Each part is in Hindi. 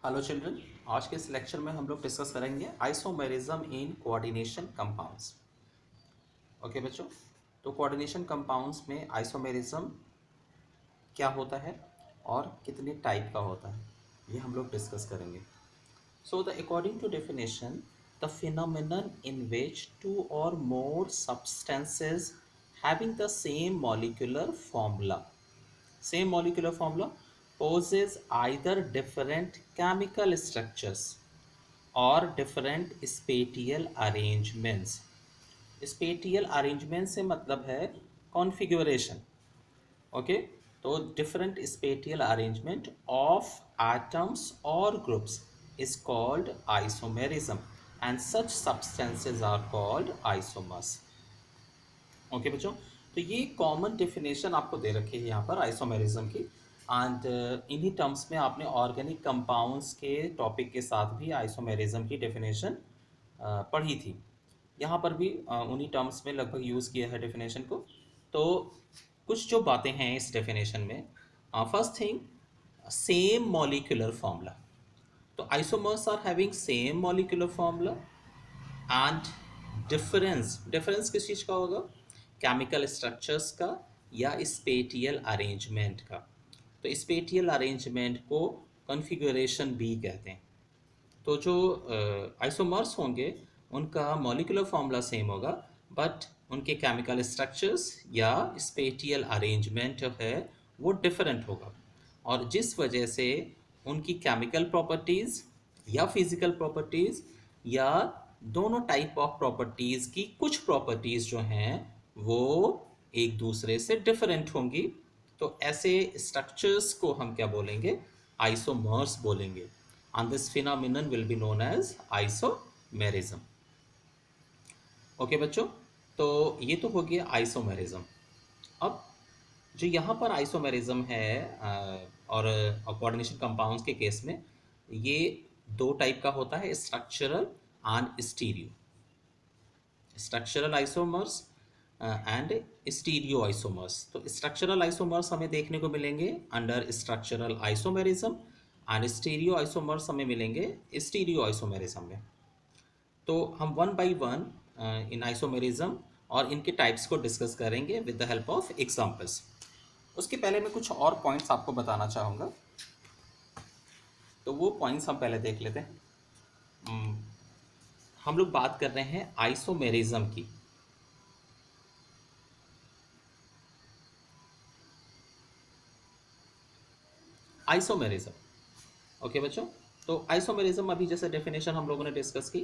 Hello children. आज के इस लेक्चर में हम लोग डिस्कस करेंगे isomerism in coordination compounds. Okay बच्चों, तो कोऑर्डिनेशन कंपाउंड्स में आइसोमेरिज्म क्या होता है और कितने टाइप का होता है, ये हम लोग डिस्कस करेंगे। So the according to definition, the phenomenon in which two or more substances having the same molecular formula poses either different chemical structures और different spatial arrangements. Spatial arrangement से मतलब है कॉन्फ़िगरेशन। ओके, तो different spatial arrangement of atoms और groups is called isomerism and such substances are called isomers. Okay बच्चों, तो ये कॉमन डेफिनेशन आपको दे रखी है यहाँ पर आइसोमेरिज्म की। एंड इन्हीं टर्म्स में आपने ऑर्गेनिक कंपाउंड्स के टॉपिक के साथ भी आइसोमेरिज्म की डेफिनेशन पढ़ी थी। यहाँ पर भी उन्हीं टर्म्स में लगभग यूज़ किया है डेफिनेशन को। तो कुछ जो बातें हैं इस डेफिनेशन में, first thing, same molecular formula. तो isomers are having same molecular formula and difference किस चीज़ का होगा? केमिकल स्ट्रक्चर्स का या स्पेटियल अरेंजमेंट का। तो स्पेटियल अरेंजमेंट को कॉन्फ़िगरेशन भी कहते हैं। तो जो आइसोमर्स होंगे उनका मॉलिक्यूलर फॉर्मूला सेम होगा, बट उनके केमिकल स्ट्रक्चर्स या स्पेटियल अरेंजमेंट जो है वो डिफरेंट होगा, और जिस वजह से उनकी केमिकल प्रॉपर्टीज़ या फिजिकल प्रॉपर्टीज़ या दोनों टाइप ऑफ प्रॉपर्टीज़ की कुछ प्रॉपर्टीज़ जो हैं वो एक दूसरे से डिफरेंट होंगी। तो ऐसे स्ट्रक्चर्स को हम क्या बोलेंगे? आइसोमर्स बोलेंगे। And this phenomenon will be known as isomerism. Okay बच्चों, तो ये तो हो गया आइसोमेरिज्म। अब जो यहाँ पर आइसोमेरिज्म है और कोऑर्डिनेशन कंपाउंड्स के केस में ये दो टाइप का होता है, structural and stereo. Structural isomers and stereo isomers. तो स्ट्रक्चरल आइसोमर्स हमें देखने को मिलेंगे under structural isomerism and stereo isomers हमें मिलेंगे स्टीरियो आइसोमेरिज्म में। तो हम one by one in isomerism और इनके टाइप्स को डिस्कस करेंगे with the help of examples. उसके पहले मैं कुछ और पॉइंट्स आपको बताना चाहूँगा, तो वो पॉइंट्स हम पहले देख लेते हैं। हम लोग बात कर रहे हैं आइसोमेरिज्म की। आइसोमेरिज्म, ओके बच्चों, तो आइसोमेरिज्म अभी जैसे डेफिनेशन हम लोगों ने डिस्कस की,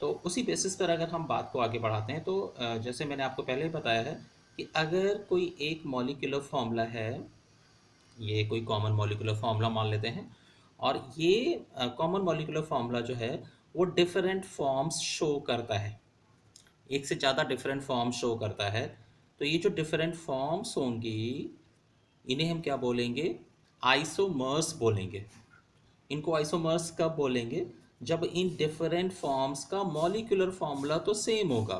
तो उसी बेसिस पर अगर हम बात को आगे बढ़ाते हैं तो जैसे मैंने आपको पहले ही बताया है कि अगर कोई एक मॉलिक्यूलर फॉर्मूला है, ये कोई कॉमन मॉलिक्यूलर फार्मूला मान लेते हैं, और ये कॉमन मॉलिक्यूलर फार्मूला जो है वो डिफरेंट फॉर्म्स शो करता है, एक से ज़्यादा डिफरेंट फॉर्म शो करता है। तो ये जो डिफरेंट फॉर्म्स होंगी इन्हें हम क्या बोलेंगे? आइसोमर्स बोलेंगे। इनको आइसोमर्स कब बोलेंगे? जब इन डिफरेंट फॉर्म्स का मॉलिक्यूलर फार्मूला तो सेम होगा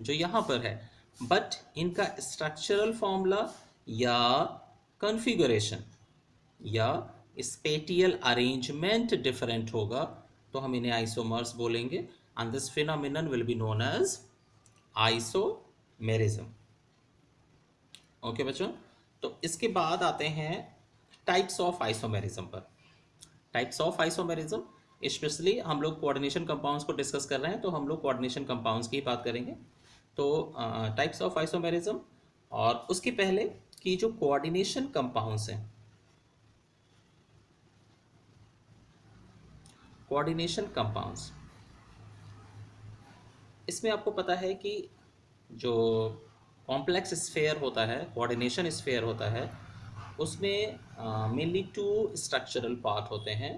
जो यहाँ पर है, बट इनका स्ट्रक्चरल फार्मूला या कॉन्फ़िगरेशन या स्पेटियल अरेंजमेंट डिफरेंट होगा, तो हम इन्हें आइसोमर्स बोलेंगे and this phenomenon will be known as isomerism. Okay बच्चों, तो इसके बाद आते हैं टाइप्स ऑफ आइसोमेरिज्म पर। टाइप्स ऑफ आइसोमेरिज्म, स्पेशली हम लोग कोऑर्डिनेशन कंपाउंड्स को डिस्कस कर रहे हैं, तो हम लोग कोऑर्डिनेशन कंपाउंड्स की बात करेंगे। तो टाइप्स ऑफ आइसोमेरिज्म, और उसके पहले कि जो कोऑर्डिनेशन कंपाउंड्स हैं, कोऑर्डिनेशन कंपाउंड्स, इसमें आपको पता है कि जो कॉम्प्लेक्स स्फेयर होता है, कोऑर्डिनेशन स्फेयर होता है, उसमें मेनली टू स्ट्रक्चरल पार्ट होते हैं।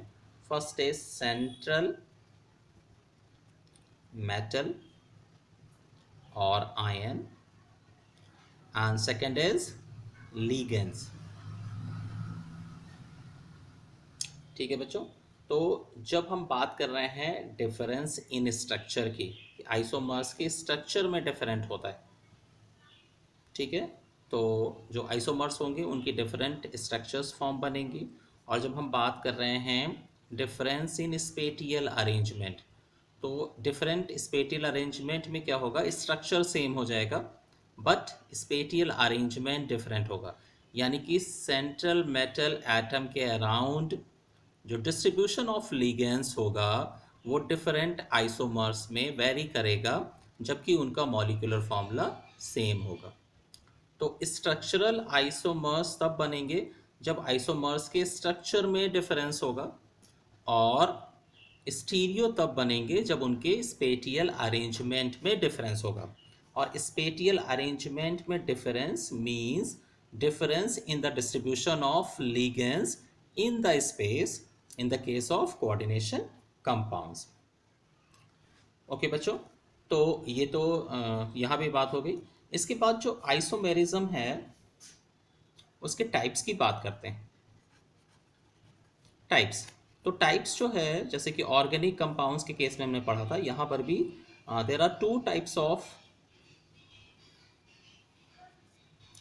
फर्स्ट इज सेंट्रल मेटल और आयन एंड सेकेंड इज लीगेंस। ठीक है बच्चों, तो जब हम बात कर रहे हैं डिफरेंस इन स्ट्रक्चर की, आइसोमर्स के स्ट्रक्चर में डिफरेंट होता है, ठीक है, तो जो आइसोमर्स होंगे उनकी डिफरेंट स्ट्रक्चर्स फॉर्म बनेंगी। और जब हम बात कर रहे हैं डिफरेंस इन स्पेटियल अरेंजमेंट। तो डिफरेंट स्पेटियल अरेंजमेंट में क्या होगा, स्ट्रक्चर सेम हो जाएगा बट स्पेटियल अरेंजमेंट डिफरेंट होगा। यानी कि सेंट्रल मेटल एटम के अराउंड जो डिस्ट्रीब्यूशन ऑफ लिगेंड्स होगा वो डिफरेंट आइसोमर्स में वेरी करेगा, जबकि उनका मॉलिक्यूलर फॉर्मूला सेम होगा। तो स्ट्रक्चरल आइसोमर्स तब बनेंगे जब आइसोमर्स के स्ट्रक्चर में डिफरेंस होगा, और स्टीरियो तब बनेंगे जब उनके स्पेटियल अरेंजमेंट में डिफरेंस होगा। और स्पेटियल अरेंजमेंट में difference means difference in the distribution of ligands in the space in the case of coordination compounds. Okay बच्चों, तो ये तो यहाँ भी बात हो गई। इसके बाद जो आइसोमेरिज्म है उसके टाइप्स की बात करते हैं। टाइप्स, तो टाइप्स जो है जैसे कि ऑर्गेनिक कंपाउंड्स के केस में हमने पढ़ा था, यहाँ पर भी there are two types of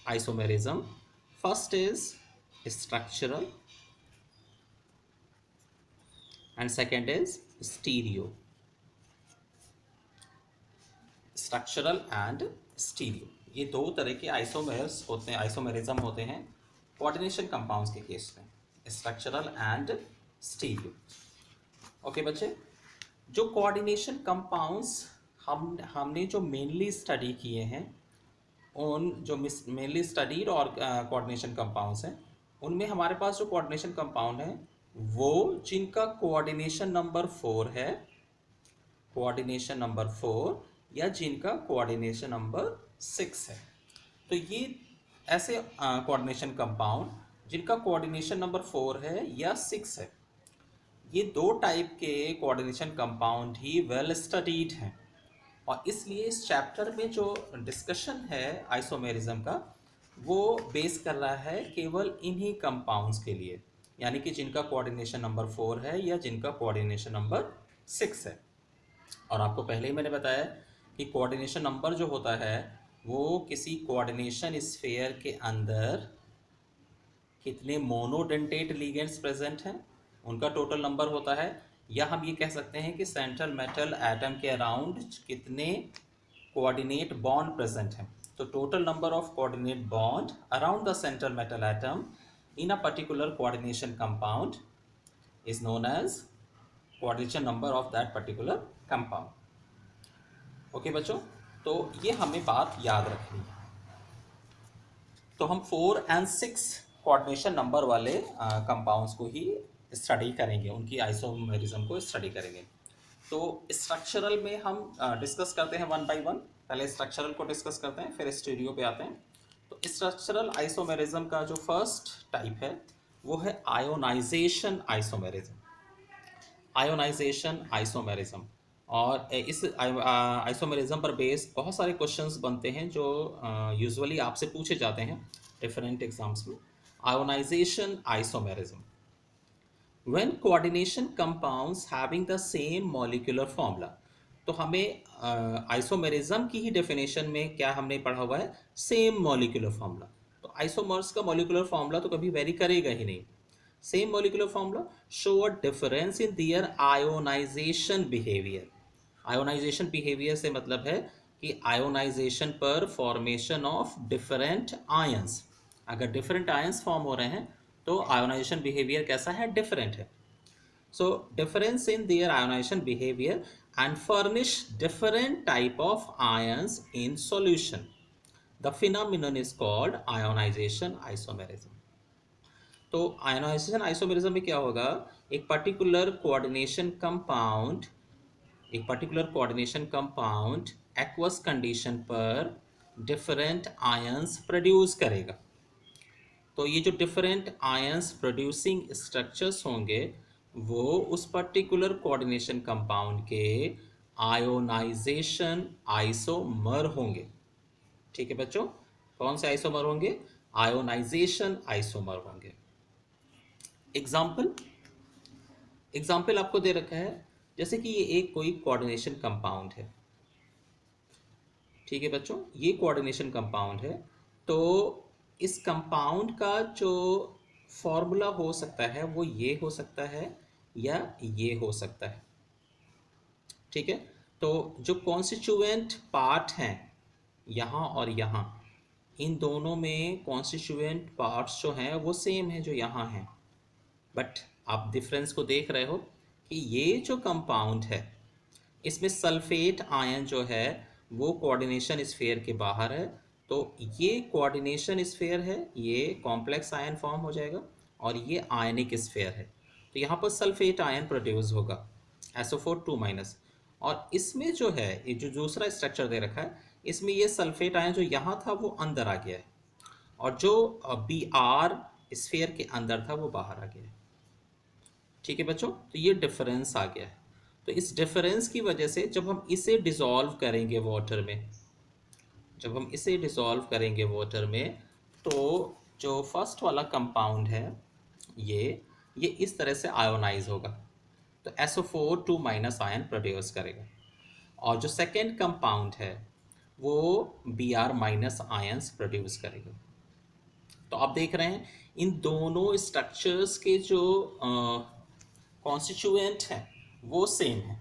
isomerism. First is structural and second is stereo. Structural and stereo, ये दो तरह के आइसोमेर्स होते हैं, आइसोमेरिज्म होते हैं कोऑर्डिनेशन कंपाउंड्स के केस में, स्ट्रक्चरल एंड स्टीरियो। ओके बच्चे, जो कोऑर्डिनेशन कंपाउंड्स हमने जो मेनली स्टडी किए हैं, उन जो मेनली स्टडीड और कोऑर्डिनेशन कंपाउंड्स हैं, उनमें हमारे पास जो कोऑर्डिनेशन कंपाउंड है वो जिनका कोऑर्डिनेशन नंबर 4 है, कोऑर्डिनेशन नंबर 4, या जिनका कोऑर्डिनेशन नंबर 6 है। तो ये ऐसे कोऑर्डिनेशन कंपाउंड जिनका कोऑर्डिनेशन नंबर 4 है या 6 है, ये दो टाइप के कोऑर्डिनेशन कंपाउंड ही वेल स्टडीड हैं। और इसलिए इस चैप्टर में जो डिस्कशन है आइसोमेरिज्म का वो बेस कर रहा है केवल इन्हीं कंपाउंड्स के लिए, यानी कि जिनका कोऑर्डिनेशन नंबर 4 है या जिनका कोऑर्डिनेशन नंबर 6 है। और आपको पहले ही मैंने बताया कि कोऑर्डिनेशन नंबर जो होता है वो किसी कोऑर्डिनेशन स्फीयर के अंदर कितने मोनोडेंटेट लिगेंड्स प्रेजेंट हैं उनका टोटल नंबर होता है, या हम ये कह सकते हैं कि सेंट्रल मेटल एटम के अराउंड कितने कोऑर्डिनेट बॉन्ड प्रेजेंट हैं। तो total number of coordinate bond around the central metal atom in a particular coordination compound is known as coordination number of that particular compound. Okay बच्चों, तो ये हमें बात याद रखनी है। तो हम 4 और 6 कोऑर्डिनेशन नंबर वाले कंपाउंड्स को ही स्टडी करेंगे, उनकी आइसोमेरिज्म को स्टडी करेंगे। तो स्ट्रक्चरल में हम डिस्कस करते हैं वन बाय वन। पहले स्ट्रक्चरल को डिस्कस करते हैं, फिर स्टीरियो पे आते हैं। तो स्ट्रक्चरल आइसोमेरिज्म का जो फर्स्ट टाइप है वो है आयोनाइजेशन आइसोमेरिज्म। आयोनाइजेशन आइसोमेरिज्म, और इस आइसोमेरिज्म पर बेस बहुत सारे क्वेश्चंस बनते हैं जो यूजुअली आपसे पूछे जाते हैं डिफरेंट एग्जाम्स में। Ionisation isomerism, when coordination compounds having the same molecular formula। तो हमें आइसोमेरिज्म की ही डेफिनेशन में क्या हमने पढ़ा हुआ है, सेम मॉलिक्यूलर फॉर्मूला। तो आइसोमर्स का मॉलिक्यूलर फॉर्मूला तो कभी वेरी करेगा ही नहीं। Same molecular formula show a difference in their ionization behaviour. Ionization behaviour से मतलब है कि आयोनाइजेशन पर फॉर्मेशन ऑफ डिफरेंट आयंस। अगर डिफरेंट आयंस फॉर्म हो रहे हैं तो आयोनाइजेशन बिहेवियर कैसा है, डिफरेंट है। So difference in their ionization behaviour and furnish different type of ions in solution. The phenomenon is called ionization isomerism. तो आयोनाइजेशन आइसोमेरिज्म में क्या होगा, एक particular coordination compound aqueous condition पर डिफरेंट आयंस प्रोड्यूस करेगा। तो ये जो डिफरेंट आयंस प्रोड्यूसिंग स्ट्रक्चर्स होंगे वो उस पर्टिकुलर कोऑर्डिनेशन कंपाउंड के आयोनाइजेशन आइसोमर होंगे। ठीक है बच्चों, कौन से आइसोमर होंगे, आयोनाइजेशन आइसोमर होंगे। एग्जाम्पल आपको दे रखा है, जैसे कि ये एक कोई कोऑर्डिनेशन कंपाउंड है। ठीक है बच्चों, ये कोऑर्डिनेशन कंपाउंड है। तो इस कंपाउंड का जो फॉर्मूला हो सकता है वो ये हो सकता है, या ये हो सकता है। ठीक है, तो जो कॉन्स्टिट्यूएंट पार्ट हैं यहाँ और यहाँ, इन दोनों में कॉन्स्टिट्यूएंट पार्ट्स जो हैं वो सेम है जो यहाँ हैं, बट आप डिफरेंस को देख रहे हो कि ये जो कंपाउंड है इसमें सल्फेट आयन जो है वो कोऑर्डिनेशन स्फीयर के बाहर है, तो ये कोऑर्डिनेशन स्फीयर है, ये कॉम्प्लेक्स आयन फॉर्म हो जाएगा और ये आयनिक स्फीयर है, तो यहाँ पर सल्फेट आयन प्रोड्यूस होगा SO4 2 माइनस। और इसमें जो है ये जो दूसरा स्ट्रक्चर दे रखा है, इसमें ये सल्फेट आयन जो यहाँ था वो अंदर आ गया है और जो Br स्फीयर के अंदर था वो बाहर आ गया है। ठीक है बच्चों, तो ये डिफरेंस आ गया है। तो इस डिफरेंस की वजह से जब हम इसे डिसॉल्व करेंगे वाटर में, जब हम इसे डिसॉल्व करेंगे वाटर में, तो जो फर्स्ट वाला कंपाउंड है ये इस तरह से आयोनाइज होगा, तो SO4 2 माइनस आयन प्रोड्यूस करेगा। और जो सेकेंड कंपाउंड है वो Br माइनस आयन्स प्रोड्यूस करेगा। तो आप देख रहे हैं इन दोनों स्ट्रक्चर्स के जो कॉन्स्टिट्यूएंट हैं वो सेम है,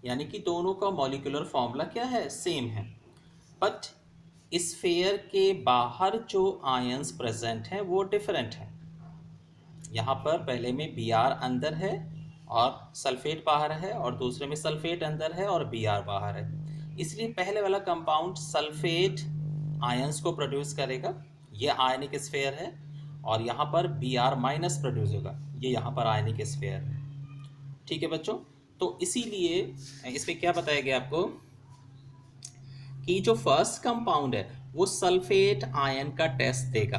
यानी कि दोनों का मॉलिक्यूलर फॉर्मूला क्या है, सेम है, बट स्फीयर के बाहर जो आयंस प्रेजेंट हैं वो डिफरेंट हैं। यहाँ पर पहले में Br अंदर है और सल्फेट बाहर है, और दूसरे में सल्फेट अंदर है और Br बाहर है, इसलिए पहले वाला कंपाउंड सल्फेट आयंस को प्रोड्यूस करेगा, ये आयनिक स्फीयर है, और यहाँ पर Br माइनस प्रोड्यूस होगा, ये यहाँ पर आयनिक स्फीयर है। ठीक है बच्चों, तो इसीलिए इसमें क्या बताया गया आपको कि जो फर्स्ट कंपाउंड है वो सल्फेट आयन का टेस्ट देगा,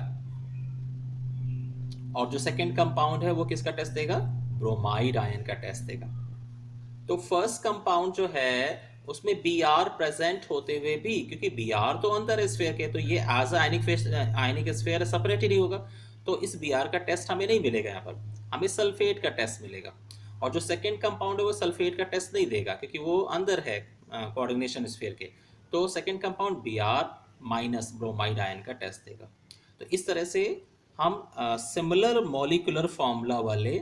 और जो सेकंड कंपाउंड है वो किसका टेस्ट देगा, ब्रोमाइड आयन का टेस्ट देगा। तो फर्स्ट कंपाउंड जो है उसमें Br प्रेजेंट होते हुए भी, क्योंकि Br तो अंदर स्फीयर के, तो ये एज आयनिक स्फीयर सेपरेट ही नहीं होगा, तो इस Br का टेस्ट हमें नहीं मिलेगा, यहाँ पर हमें सल्फेट का टेस्ट मिलेगा। और जो सेकंड कंपाउंड है वो सल्फेट का टेस्ट नहीं देगा क्योंकि वो अंदर है कोऑर्डिनेशन स्फीयर के, तो second compound Br minus bromide ion का टेस्ट देगा। तो इस तरह से हम सिमिलर मॉलिक्यूलर फॉर्मूला वाले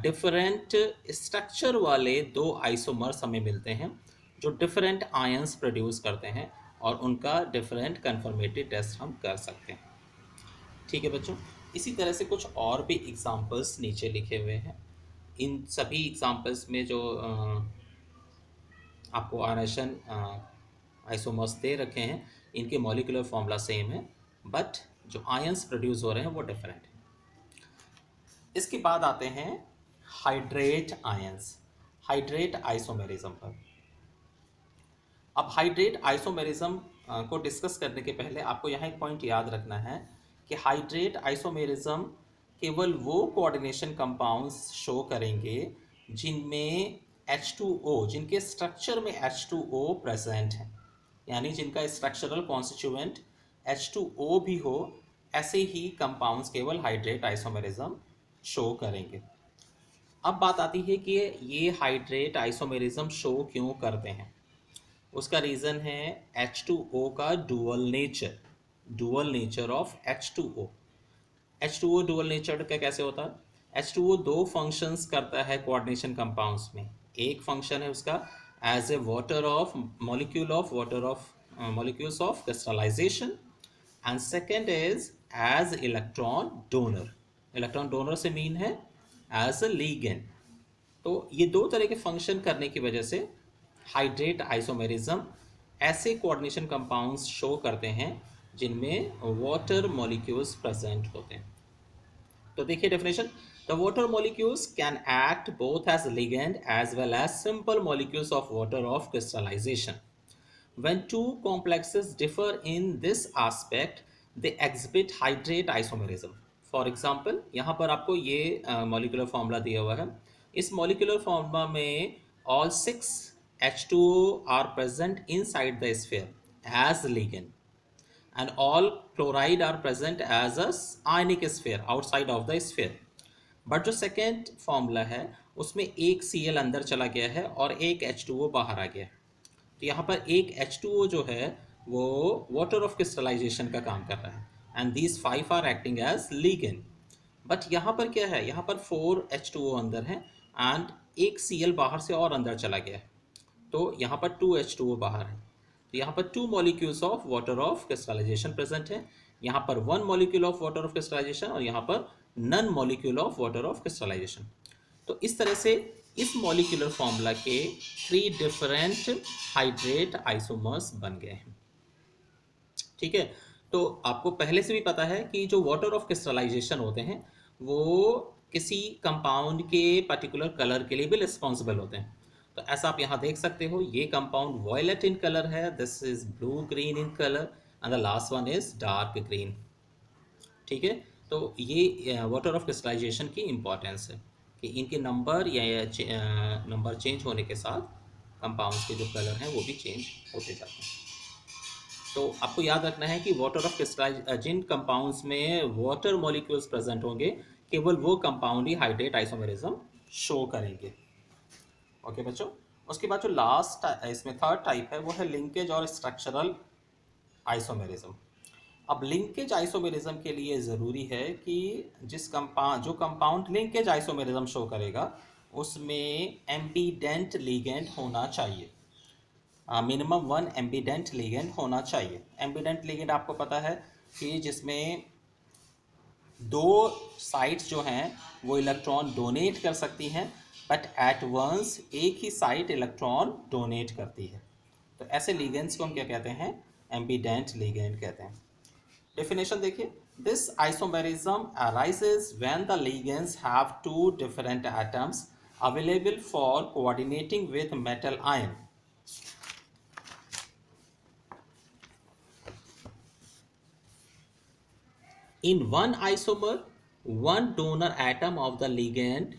डिफरेंट स्ट्रक्चर वाले दो आइसोमर्स हमें मिलते हैं जो डिफरेंट आयंस प्रोड्यूस करते हैं, और उनका डिफरेंट कन्फर्मेटिव टेस्ट हम कर सकते हैं। ठीक है बच्चों, इसी तरह से कुछ और भी एग्जांपल्स नीचे लिखे हुए हैं। इन सभी एग्जांपल्स में जो आपको आयनेशन आइसोमर्स दे रखे हैं, इनके मॉलिक्यूलर फॉर्मूला सेम है, बट जो आयंस प्रोड्यूस हो रहे हैं वो डिफरेंट है। इसके बाद आते हैं हाइड्रेट आयंस, हाइड्रेट आइसोमेरिज्म पर। अब हाइड्रेट आइसोमेरिज्म को डिस्कस करने के पहले आपको यहाँ एक पॉइंट याद रखना है कि हाइड्रेट आइसोमेरिज्म केवल वो कोऑर्डिनेशन कंपाउंड्स शो करेंगे जिनमें H2O, जिनके स्ट्रक्चर में H2O प्रेजेंट है, यानी जिनका स्ट्रक्चरल कॉन्स्टिट्यूएंट H2O भी हो, ऐसे ही कंपाउंड्स केवल हाइड्रेट आइसोमेरिज्म शो करेंगे। अब बात आती है कि ये हाइड्रेट आइसोमेरिज्म शो क्यों करते हैं। उसका रीज़न है H2O का dual nature of H2O। H2O dual nature का कैसे होता है, H2O दो फंक्शंस करता है कोऑर्डिनेशन कंपाउंड्स में। एक फंक्शन है उसका as a molecules of crystallization, and second is as electron donor. Electron donor से मीन है एज ए लीगेंड। तो ये दो तरह के फंक्शन करने की वजह से हाइड्रेट आइसोमेरिज्म ऐसे कोऑर्डिनेशन कंपाउंड्स शो करते हैं जिनमें वाटर मॉलिक्यूल्स प्रेजेंट होते हैं। तो देखिए definition, the water molecules can act both as ligand as well as simple molecules of water of crystallization. When two complexes differ in this aspect, they exhibit hydrate isomerism. For example, यहाँ पर आपको ये मॉलिक्यूलर फॉर्मूला दिया हुआ है। इस मॉलिक्यूलर फॉर्मूला में all 6 H2O are present inside the sphere as ligand, and all chloride are present as a ionic sphere outside of the sphere. But जो सेकेंड फॉर्मूला है उसमें एक Cl अंदर चला गया है और एक H2O बाहर आ गया है। तो यहाँ पर एक H2O जो है वो वाटर ऑफ क्रिस्टलाइजेशन का काम कर रहा है, and these 5 are acting as ligand. But यहाँ पर क्या है, यहाँ पर 4 H2O अंदर है एंड एक Cl बाहर से और अंदर चला गया है, तो यहाँ पर 2H2O बाहर है, तो यहाँ पर 2 molecules of water of crystallization present है, यहाँ पर 1 molecule of water of crystallization और यहाँ पर none molecule of water of crystallization. तो इस तरह से इस मॉलिक्यूलर फॉर्मूला के 3 डिफरेंट हाइड्रेट आइसोमर्स बन गए हैं। ठीक है, तो आपको पहले से भी पता है कि जो वाटर ऑफ क्रिस्टलाइजेशन होते हैं वो किसी कंपाउंड के पर्टिकुलर कलर के लिए भी रिस्पॉन्सिबल होते हैं। तो ऐसा आप यहाँ देख सकते हो, ये कंपाउंड वॉयलेट इन कलर है, this is blue green in colour and the last one is dark green. ठीक है, तो ये वाटर ऑफ क्रिस्टलाइजेशन की इंपॉर्टेंस है कि इनके नंबर या नंबर चेंज होने के साथ कंपाउंड्स के जो कलर हैं वो भी चेंज होते जाते हैं। तो आपको याद रखना है कि वाटर ऑफ क्रिस्टलाइज जिन कंपाउंड्स में वाटर मॉलिक्यूल्स प्रेजेंट होंगे केवल वो कंपाउंड ही हाइड्रेट आइसोमेरिज्म शो करेंगे। ओके बच्चों, उसके बाद जो लास्ट इसमें थर्ड टाइप है वो है लिंकेज और स्ट्रक्चरल आइसोमेरिज्म। अब लिंकेज आइसोमेरिज्म के लिए ज़रूरी है कि जो कंपाउंड लिंकेज आइसोमेरिज्म शो करेगा उसमें एम्बीडेंट लिगेंड होना चाहिए, मिनिमम 1 एम्बीडेंट लिगेंड होना चाहिए। एम्बीडेंट लिगेंड आपको पता है कि जिसमें दो साइट्स जो हैं वो इलेक्ट्रॉन डोनेट कर सकती हैं, बट एट वंस एक ही साइट इलेक्ट्रॉन डोनेट करती है, तो ऐसे लिगेंड्स को हम क्या कहते हैं, एम्बीडेंट लिगेंड कहते हैं। डेफिनेशन देखिए, this isomerism arises when the ligands have 2 different atoms available for coordinating with metal ion. In one isomer, one donor atom of the ligand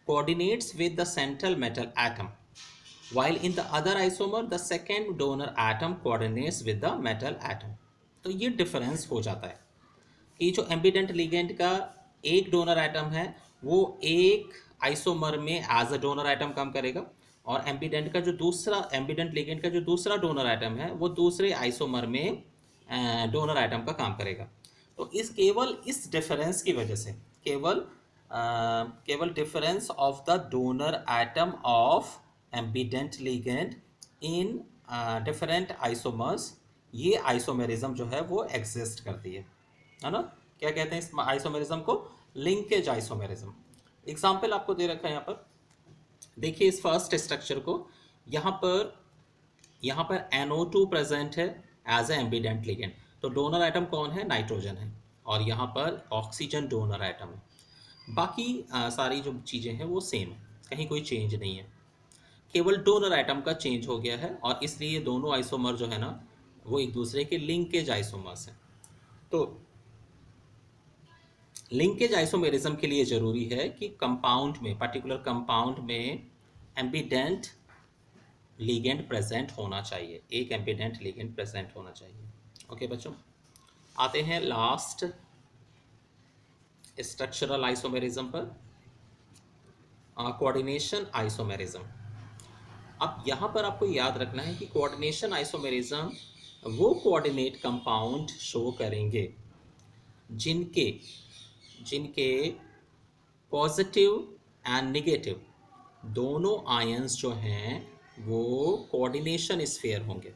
coordinates with the central metal atom, while in the other isomer, the second donor atom coordinates with the metal atom. तो ये डिफरेंस हो जाता है कि जो एम्बिडेंट लिगेंड का एक डोनर एटम है वो एक आइसोमर में एज अ डोनर एटम काम करेगा, और एम्बिडेंट लिगेंड का जो दूसरा डोनर एटम है वो दूसरे आइसोमर में डोनर एटम का काम करेगा। तो केवल इस डिफरेंस की वजह से केवल difference of the donor atom of ambient ligand in different isomers, ये आइसोमेरिज्म जो है वो एग्जिस्ट करती है ना। क्या कहते हैं इस आइसोमेरिज्म को, लिंकेज आइसोमेरिज्म। एग्जाम्पल आपको दे रखा है यहाँ पर, देखिए इस फर्स्ट स्ट्रक्चर को, यहाँ पर NO2 प्रेजेंट है एज ए एम्बिडेंट लिगेंड, तो डोनर एटम कौन है, नाइट्रोजन है, और यहाँ पर ऑक्सीजन डोनर एटम है। बाकी सारी जो चीज़ें हैं वो सेम है, कहीं कोई चेंज नहीं है, केवल डोनर एटम का चेंज हो गया है, और इसलिए दोनों आइसोमर जो है ना वो एक दूसरे के लिंकेज आइसोमर्स हैं। तो लिंकेज आइसोमेरिज्म के लिए ज़रूरी है कि कंपाउंड में, पर्टिकुलर कंपाउंड में एम्बिडेंट लिगेंड प्रेजेंट होना चाहिए, एक एम्बिडेंट लिगेंड प्रेजेंट होना चाहिए। ओके बच्चों, आते हैं लास्ट स्ट्रक्चरल आइसोमेरिज्म पर, कोऑर्डिनेशन आइसोमेरिज्म। अब यहाँ पर आपको याद रखना है कि कोऑर्डिनेशन आइसोमेरिज्म वो कोऑर्डिनेट कंपाउंड शो करेंगे जिनके जिनके पॉजिटिव एंड नेगेटिव दोनों आयंस जो हैं वो कोऑर्डिनेशन स्फीयर होंगे।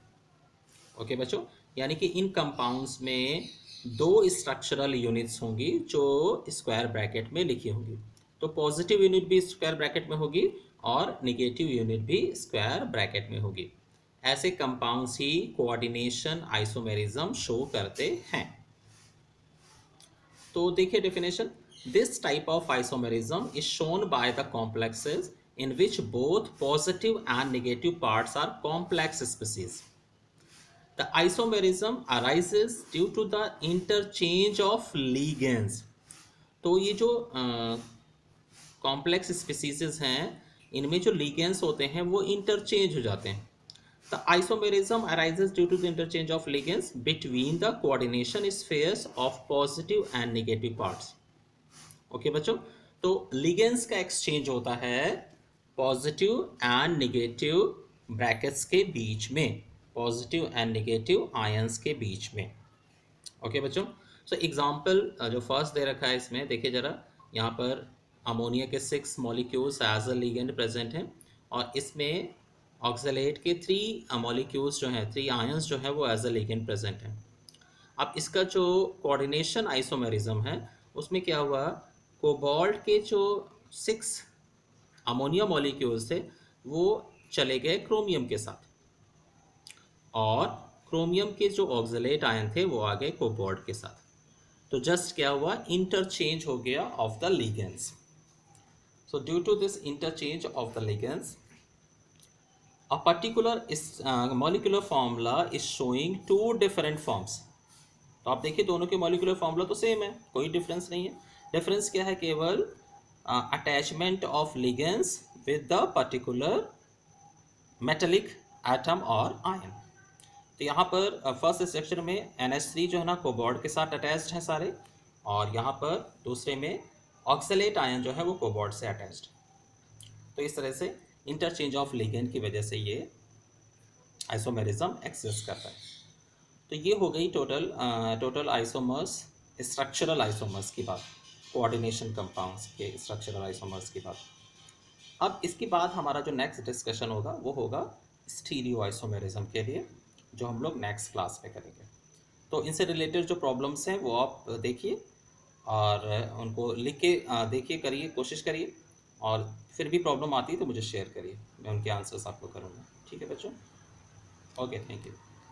ओके बच्चों, यानी कि इन कंपाउंड्स में दो स्ट्रक्चरल यूनिट्स होंगी जो स्क्वायर ब्रैकेट में लिखी होंगी, तो पॉजिटिव यूनिट भी स्क्वायर ब्रैकेट में होगी और नेगेटिव यूनिट भी स्क्वायर ब्रैकेट में होगी। ऐसे कंपाउंड्स ही कोऑर्डिनेशन आइसोमेरिज्म शो करते हैं। तो देखिए definition, this type of isomerism is shown by the complexes in which both positive and negative parts are complex species. The isomerism arises due to the interchange of ligands. तो ये जो कॉम्प्लेक्स स्पीसीज हैं इनमें जो लिगेंड्स होते हैं वो इंटरचेंज हो जाते हैं। The isomerism arises due to the interchange of ligands between the coordination spheres of positive and negative parts. Okay बच्चों, तो लिगेंड्स का एक्सचेंज होता है पॉजिटिव एंड नेगेटिव ब्रैकेट्स के बीच में, पॉजिटिव एंड नेगेटिव आयंस के बीच में। ओके बच्चों, सो एग्जांपल जो फर्स्ट दे रखा है इसमें देखिए ज़रा, यहाँ पर अमोनिया के 6 molecules as a ligand present हैं, और इसमें ऑक्सलेट के 3 मॉलिक्यूल्स जो हैं, 3 आयंस जो हैं वो एज अ लिगेंड प्रेजेंट हैं। अब इसका जो कोऑर्डिनेशन आइसोमेरिज्म है उसमें क्या हुआ, कोबाल्ट के जो 6 अमोनिया मॉलिक्यूल्स थे वो चले गए क्रोमियम के साथ, और क्रोमियम के जो ऑक्सलेट आयन थे वो आ गए कोबाल्ट के साथ। तो जस्ट क्या हुआ, इंटरचेंज हो गया of the ligands. So due to this interchange of the ligands, a particular molecular formula is showing two different forms. तो आप देखिए दोनों के मॉलिक्यूलर फॉर्मूला तो सेम है, कोई डिफरेंस नहीं है। डिफरेंस क्या है, केवल attachment of ligands with the particular metallic atom और आयन। तो यहाँ पर फर्स्ट स्ट्रक्चर में NH3 जो है ना कोबाल्ट के साथ अटैच्ड है सारे, और यहाँ पर दूसरे में ऑक्सलेट आयन जो है वो कोबाल्ट से अटैच्ड। तो इस तरह से इंटरचेंज ऑफ लिगेंड की वजह से ये आइसोमेरिज्म एक्सिस्ट करता है। तो ये हो गई टोटल आइसोमर्स, स्ट्रक्चरल आइसोमर्स की बात, कोऑर्डिनेशन कंपाउंड्स के स्ट्रक्चरल आइसोमर्स की बात। अब इसके बाद हमारा जो नेक्स्ट डिस्कशन होगा वो होगा स्टीरियो आइसोमेरिज्म के लिए, जो हम लोग नेक्स्ट क्लास में करेंगे। तो इनसे रिलेटेड जो प्रॉब्लम्स हैं वो आप देखिए और उनको लिख के देखिए, करिए, कोशिश करिए, और फिर भी प्रॉब्लम आती है तो मुझे शेयर करिए, मैं उनके आंसर्स आपको करूँगा। ठीक है बच्चों, ओके, थैंक यू।